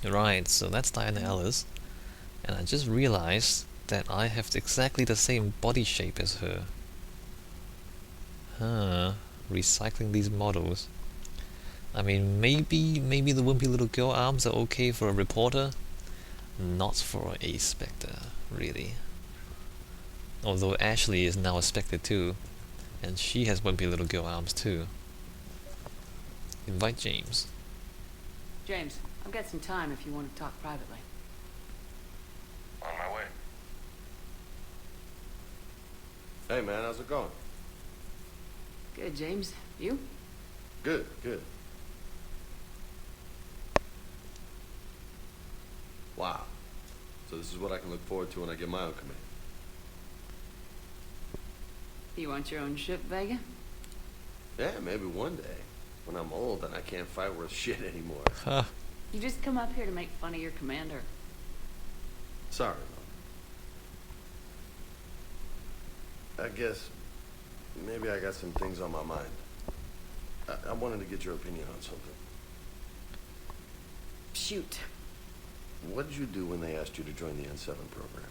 Right, so that's Diana Ellis, and I just realized that I have exactly the same body shape as her. Huh, recycling these models. I mean, maybe the wimpy little girl arms are okay for a reporter, not for a Spectre, really. Although Ashley is now a Spectre too, and she has wimpy little girl arms too. Invite James. James, I've got some time if you want to talk privately. On my way. Hey man, how's it going? Good, James. You? Good, good. Wow. So this is what I can look forward to when I get my own command. You want your own ship, Vega? Yeah, maybe one day. When I'm old and I can't fight worth shit anymore. Huh. You just come up here to make fun of your commander. Sorry, Mom. I guess maybe I got some things on my mind. I wanted to get your opinion on something. Shoot. What did you do when they asked you to join the N7 program?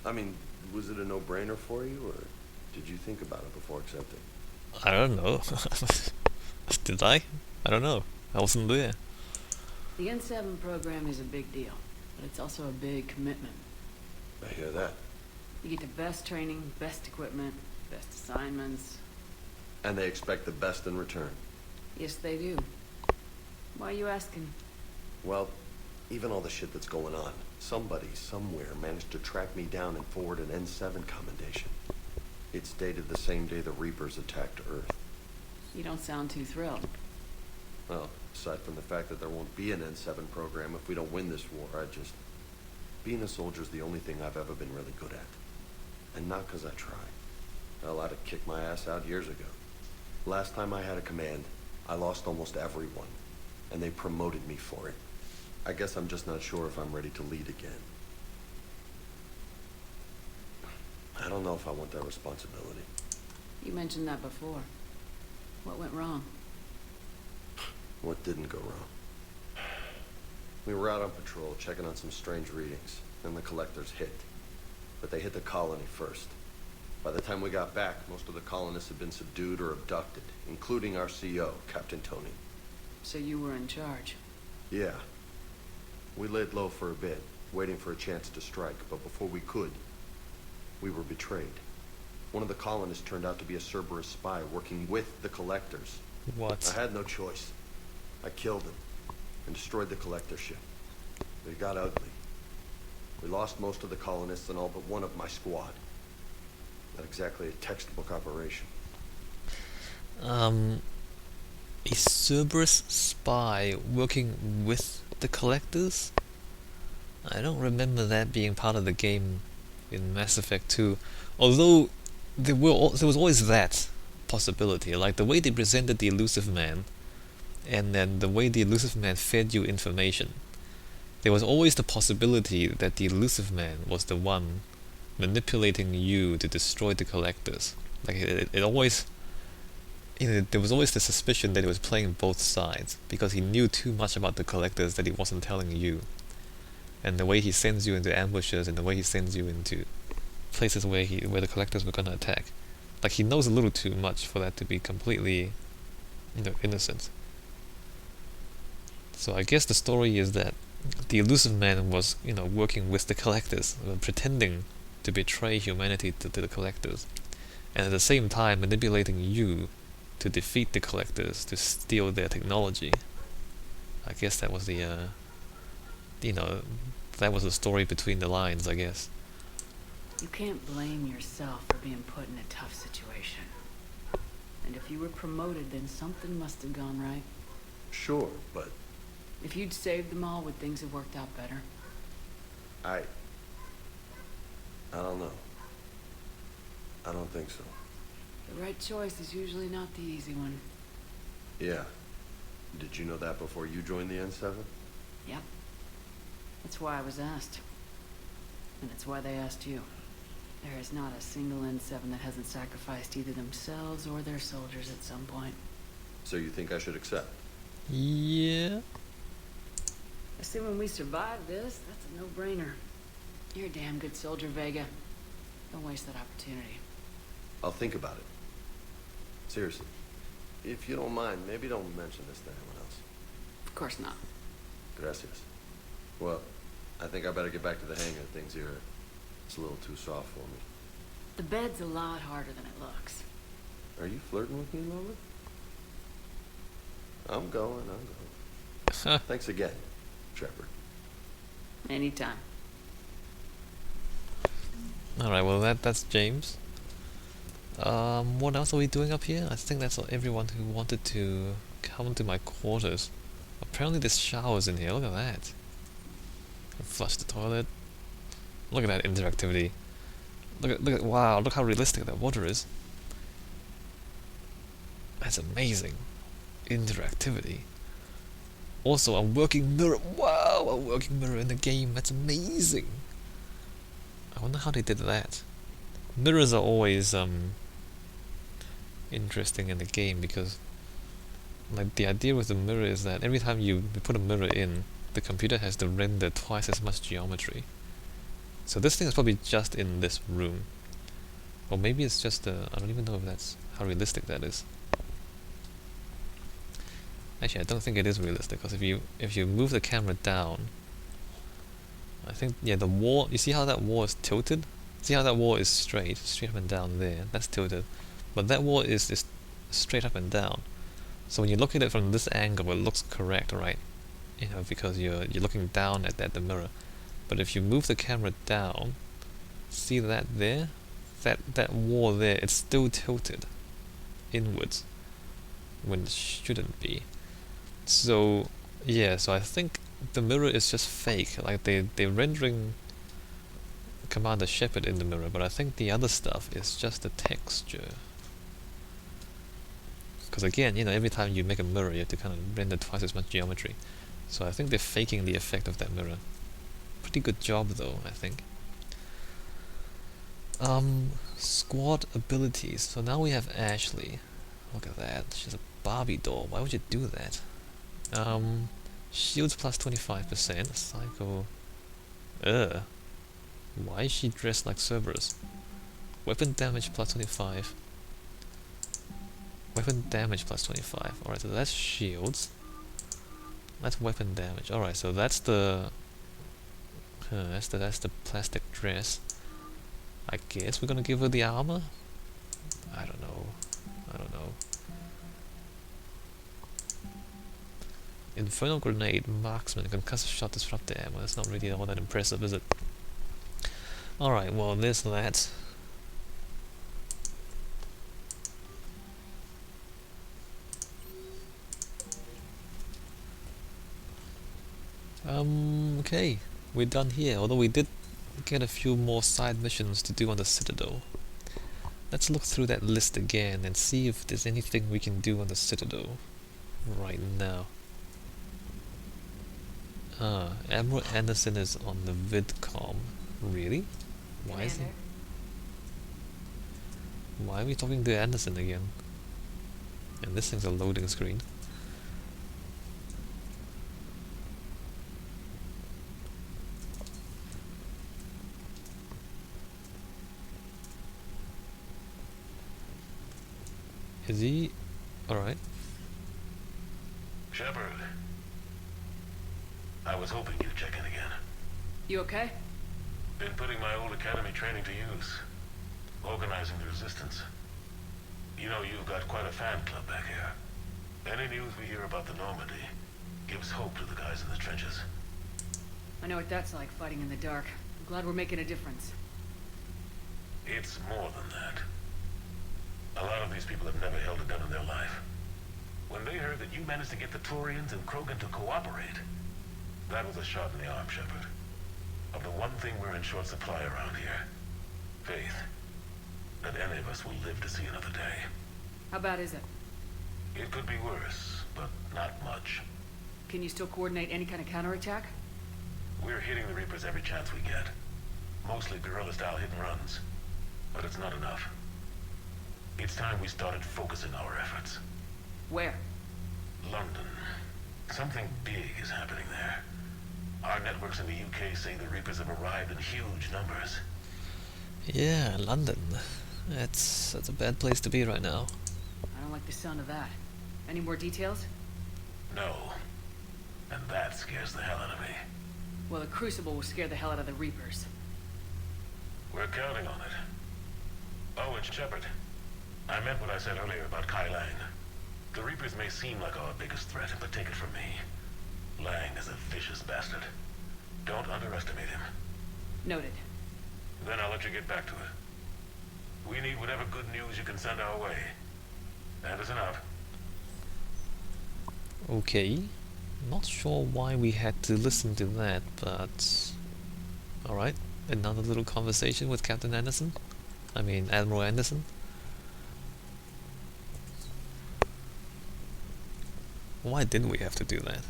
I mean, was it a no-brainer for you, or did you think about it before accepting? I don't know. Did I? I don't know. I wasn't there. The N7 program is a big deal, but it's also a big commitment. I hear that. You get the best training, best equipment, best assignments. And they expect the best in return. Yes, they do. Why are you asking? Well, even all the shit that's going on, somebody somewhere managed to track me down and forward an N7 commendation. It's dated the same day the Reapers attacked Earth. You don't sound too thrilled. Well, aside from the fact that there won't be an N7 program if we don't win this war, being a soldier's the only thing I've ever been really good at. And not 'cause I try. Hell, I'd have kicked my ass out years ago. Last time I had a command, I lost almost everyone, and they promoted me for it. I guess I'm just not sure if I'm ready to lead again. I don't know if I want that responsibility. You mentioned that before. What went wrong? What didn't go wrong? We were out on patrol, checking on some strange readings, and the collectors hit. But they hit the colony first. By the time we got back, most of the colonists had been subdued or abducted, including our CO, Captain Tony. So you were in charge. Yeah. We laid low for a bit, waiting for a chance to strike, but before we could, we were betrayed. One of the colonists turned out to be a Cerberus spy working with the collectors. What? I had no choice. I killed him and destroyed the collector ship. It got ugly. We lost most of the colonists and all but one of my squad. Not exactly a textbook operation. A Cerberus spy working with the collectors? I don't remember that being part of the game in Mass Effect 2. Although there was always that possibility, like the way they presented the Elusive Man, and then the way the Elusive Man fed you information. There was always the possibility that the Elusive Man was the one manipulating you to destroy the collectors. Like it always, there was always the suspicion that he was playing both sides because he knew too much about the collectors that he wasn't telling you. And the way he sends you into ambushes and the way he sends you into places where the collectors were gonna attack, like he knows a little too much for that to be completely, innocent. So I guess the story is that the Elusive Man was, working with the collectors, pretending to betray humanity to the collectors, and at the same time manipulating you to defeat the collectors, to steal their technology. I guess that was that was the story between the lines, I guess. You can't blame yourself for being put in a tough situation. And if you were promoted, then something must have gone right. Sure, but If you'd saved them all, would things have worked out better? I don't know. I don't think so. The right choice is usually not the easy one. Yeah. Did you know that before you joined the N7? Yep. That's why I was asked. And it's why they asked you. There is not a single N7 that hasn't sacrificed either themselves or their soldiers at some point. So you think I should accept? Yeah. A Assuming we survive this, that's a no-brainer. You're a damn good soldier, Vega. Don't waste that opportunity. I'll think about it. Seriously. If you don't mind, maybe don't mention this to anyone else. Of course not. Gracias. Well, I think I better get back to the hang of things here. It's a little too soft for me. The bed's a lot harder than it looks. Are you flirting with me, Lola? I'm going. Thanks again, Shepard. Anytime. Alright, well that's James. What else are we doing up here? I think that's everyone who wanted to come to my quarters. Apparently there's showers in here, look at that. Flush the toilet. Look at that interactivity. Wow, look how realistic that water is. That's amazing. Interactivity. Also, a working mirror. Wow, a working mirror in the game. That's amazing. I wonder how they did that. Mirrors are always interesting in the game because, like, the idea with the mirror is that every time you put a mirror in, the computer has to render twice as much geometry. So this thing is probably just in this room, or maybe it's just I don't even know if that's how realistic that is. Actually, I don't think it is realistic because if you move the camera down, I think, yeah, the wall. You see how that wall is tilted? See how that wall is straight up and down there? That's tilted, but that wall is straight up and down. So when you look at it from this angle, it looks correct, right? You know, because you're looking down at the mirror. But if you move the camera down, see that there? That wall there, it's still tilted inwards when it shouldn't be. So yeah, so I think the mirror is just fake. Like they're rendering Commander Shepard in the mirror, but I think the other stuff is just the texture. Because again, you know, every time you make a mirror, you have to kind of render twice as much geometry. So I think they're faking the effect of that mirror. Pretty good job though, I think. Squad abilities. So now we have Ashley. Look at that. She's a Barbie doll. Why would you do that? Shields plus 25%. Psycho. Why is she dressed like Cerberus? Weapon damage plus 25. Weapon damage plus 25. Alright, so that's shields. That's weapon damage. Alright, so that's the that's the plastic dress. I guess we're gonna give her the armor? I don't know. Infernal grenade, marksman, concussive shot, disruptor ammo. That's not really all that impressive, is it? Alright, well there's that. Okay, we're done here, although we did get a few more side missions to do on the Citadel. Let's look through that list again and see if there's anything we can do on the Citadel right now. Admiral Anderson is on the VidCom. Really? Why is he? Why are we talking to Anderson again? And this thing's a loading screen. Is he alright? Shepard. I was hoping you'd check in again. You okay? Been putting my old academy training to use. Organizing the resistance. You know, you've got quite a fan club back here. Any news we hear about the Normandy gives hope to the guys in the trenches. I know what that's like, fighting in the dark. I'm glad we're making a difference. It's more than that. A lot of these people have never held a gun in their life. When they heard that you managed to get the Turians and Krogan to cooperate, that was a shot in the arm, Shepard. Of the one thing we're in short supply around here. Faith. That any of us will live to see another day. How bad is it? It could be worse, but not much. Can you still coordinate any kind of counterattack? We're hitting the Reapers every chance we get. Mostly guerrilla-style hit-and-runs. But it's not enough. It's time we started focusing our efforts. Where? London. Something big is happening there. Our networks in the UK say the Reapers have arrived in huge numbers. Yeah, London. That's a bad place to be right now. I don't like the sound of that. Any more details? No. And that scares the hell out of me. Well, the Crucible will scare the hell out of the Reapers. We're counting on it. Oh, and Shepard. I meant what I said earlier about Kai Lang. The Reapers may seem like our biggest threat, but take it from me. Lang is a vicious bastard. Don't underestimate him. Noted. Then I'll let you get back to it. We need whatever good news you can send our way. That is enough. Okay. Not sure why we had to listen to that, but... Alright, another little conversation with Captain Anderson. I mean, Admiral Anderson. Why didn't we have to do that?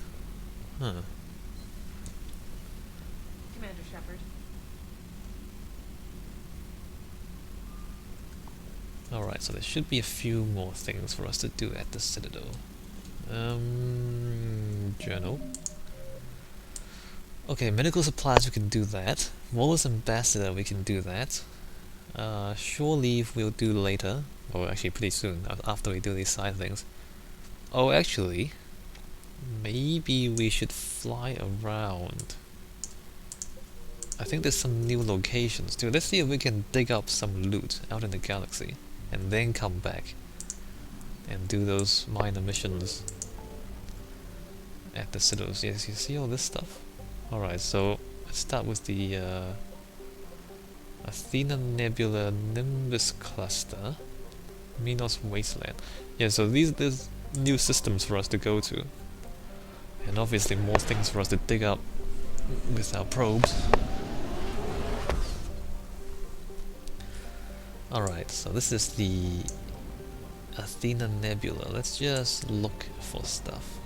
Huh. Commander Shepard. Alright, so there should be a few more things for us to do at the Citadel. Journal. Okay, medical supplies, we can do that. Wallace Ambassador, we can do that. Shore leave we'll do later, or actually pretty soon, after we do these side things. Oh, actually, maybe we should fly around. I think there's some new locations too. Let's see if we can dig up some loot out in the galaxy, and then come back and do those minor missions at the Citadels. Yes, you see all this stuff? Alright, so let's start with the Athena Nebula Nimbus Cluster, Minos Wasteland. Yeah, so there's new systems for us to go to, and obviously more things for us to dig up with our probes. Alright, so this is the Athena Nebula. Let's just look for stuff.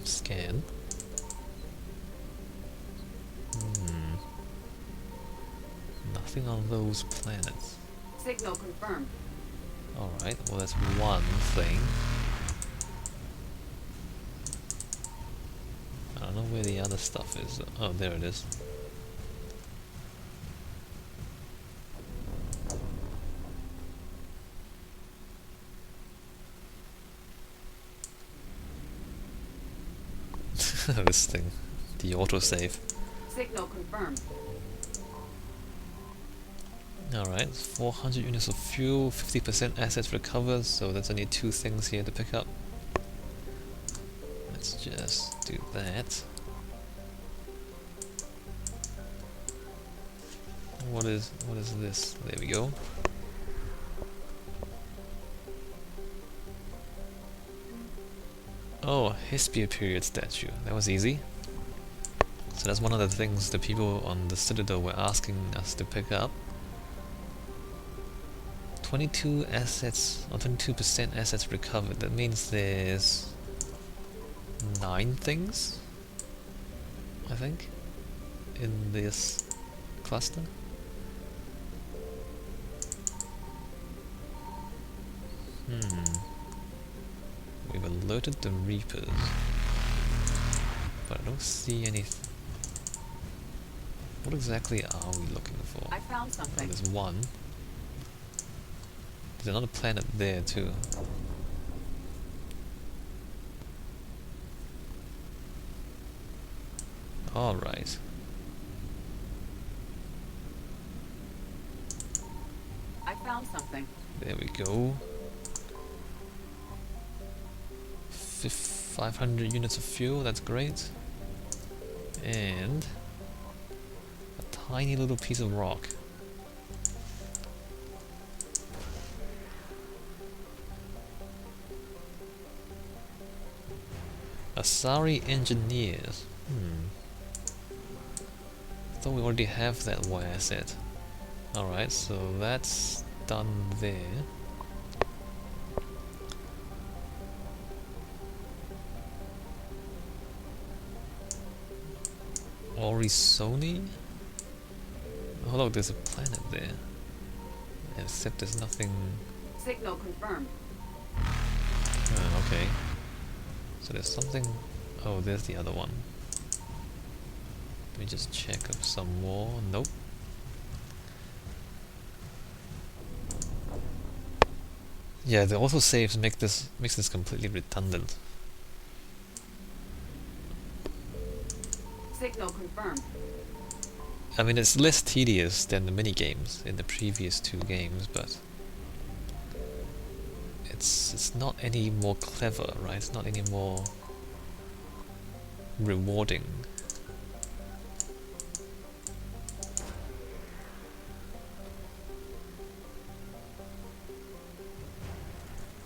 Scan. Nothing on those planets. Signal confirmed. Alright, well that's one thing. I don't know where the other stuff is. Oh, there it is. This thing. The autosave. Signal confirmed. Alright, 400 units of fuel, 50% assets recovered, so there's only two things here to pick up. Let's just do that. What is this? There we go. Oh, Hesperia period statue. That was easy. So that's one of the things the people on the Citadel were asking us to pick up. 22 assets, or 22% assets recovered. That means there's 9 things, I think, in this cluster. We've alerted the Reapers, but I don't see anything. What exactly are we looking for? I found Oh, something. there's one. There's another planet there too. Alright. I found something. There we go. 500 units of fuel, that's great. And a tiny little piece of rock. Asari Engineers. Thought we already have that Y asset. Alright, so that's done there. Orisoni? Oh look, there's a planet there. Except there's nothing Signal confirmed. Okay. So there's something... Oh, there's the other one. Let me just check up some more. Nope. Yeah, the autosaves makes this completely redundant. Signal confirmed. I mean, it's less tedious than the minigames in the previous two games, but it's not any more clever, right? It's not any more rewarding.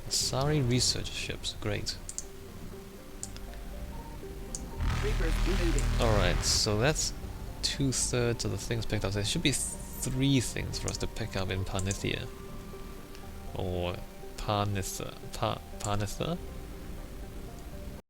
Sorry, research ships, great. Reapers eluded. Alright, so that's 2/3 of the things picked up. There should be 3 things for us to pick up in Panithia. Or Panitha. Panitha?